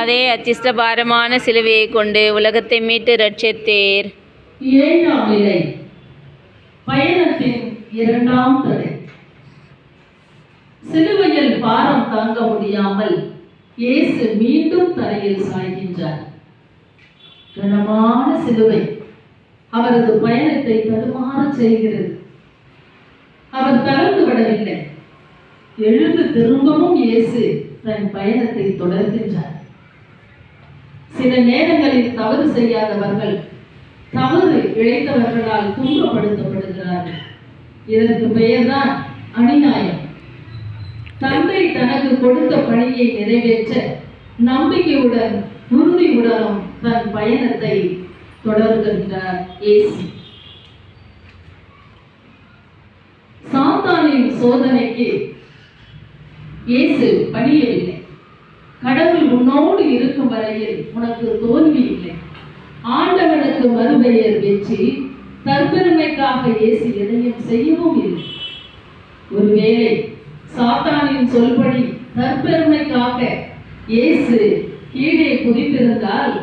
அதே அச்சிஷ்ட பாரமான சிலுவையை கொண்டு உலகத்தை மீட்டு ரட்சித்தீர். ஏழாம் நிலை, பயணத்தின் இரண்டாம் தடை. சிலுவையில் பாரம் தாங்க முடியாமல் இயேசு மீண்டும் தரையில் சாய்கின்றார். கனமான சிலுவை அவரது பயணத்தை தடுமாற செய்கிறது. அவர் தளர்ந்து விடவில்லை. எழுந்து திரும்பவும் இயேசு தன் பயணத்தை தொடர்கின்றார். சில நேரங்களில் தவறு செய்யாதவர்கள் தவறு இழைத்தவர்களால் துன்பப்படுத்தப்படுகிறார்கள். இதற்கு பெயர்தான் அநியாயம். தந்தை தனக்கு கொடுத்த பணியை நிறைவேற்ற நம்பிக்கையுடன் உறுதியுடனும் தன் பயணத்தை தொடர்கின்றார் இயேசு. சாத்தானின் சோதனைக்கு இயேசு பணியவில்லை. கடவுள் உன்னோடு இருக்கும் வரையில் உனக்கு தோல்வி இல்லை. ஆண்டவனுக்கு மறுபெயர் வெற்றி. தற்பெருமைக்காக இயேசு எதையும் செய்யவும் இல்லை. ஒருவேளை சாத்தானின் சொல்படி தற்பெருமைக்காக இயேசு கீழே குதித்திருந்தால்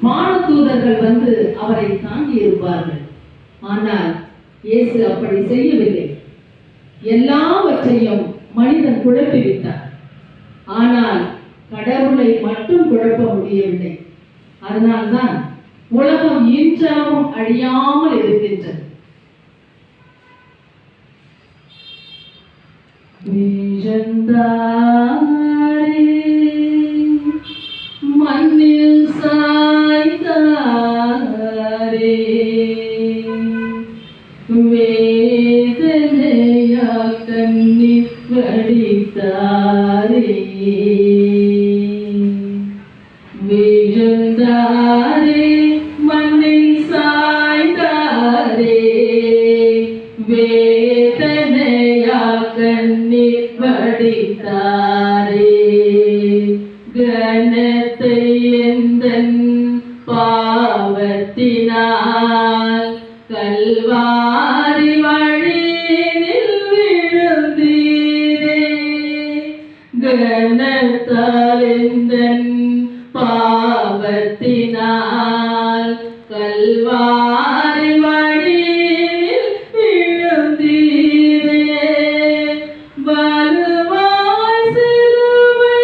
வானதூதர்கள் வந்து அவரை தாங்கி இருப்பார்கள். ஆனால் இயேசு அப்படி செய்யவில்லை. எல்லாவற்றையும் மனிதன் குழப்பிவிட்டார். ஆனால் கடவுளை மட்டும் குழப்ப முடியவில்லை. அதனால்தான் உலகம் இன்றளவும் அழியாமல் இருக்கின்றது. மண்ணில் சாய்ந்தாரே, வேதனையா கண்ணீர் வடித்தாரே, விழுந்தாரே, மண்ணில் சாய்ந்தாரே, வேதனையா கண்ணீர் வடித்தாரே, கனத்தை எந்தன் பாவத்தினால் கல்வாரி வழியில் விழுந்தீரே, கனத்தால் எந்தன் பாவத்தினால் கல்வாரி வழியில் விழுந்தீரே, வலுவாய் சிலுவை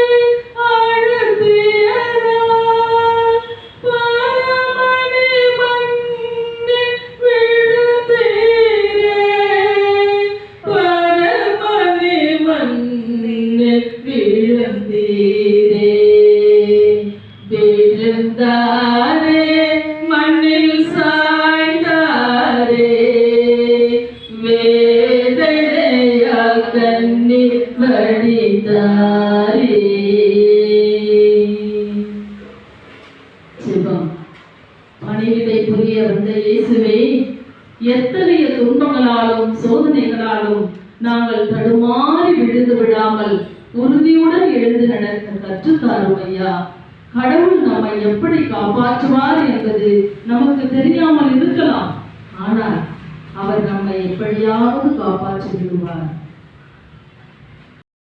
அழுத்தியதால் பரமனை மண்ணில் விழுந்தீரே, பரமனை மண்ணில் விழுந்தீரே, விழுந்தாரே, மண்ணில் சாய்ந்தாரே, வேதனையா கண்ணீர் வடித்தாரே. சிவம் பணிவிடை புரிய வந்த இயேசுவே, எத்தகைய துன்பங்களாலும் சோதனைகளாலும் நாங்கள் தடுமாறி விழுந்து விடாமல் உறுதியுடன் எழுந்து நடக்க கற்றுத்தாரும் ஐயா. கடவுள் நம்மை எப்படி காப்பாற்றுவார் என்பது நமக்கு தெரியாமல் இருக்கலாம். ஆனால் அவர் நம்மை எப்படியாவது காப்பாற்றி விடுவார்.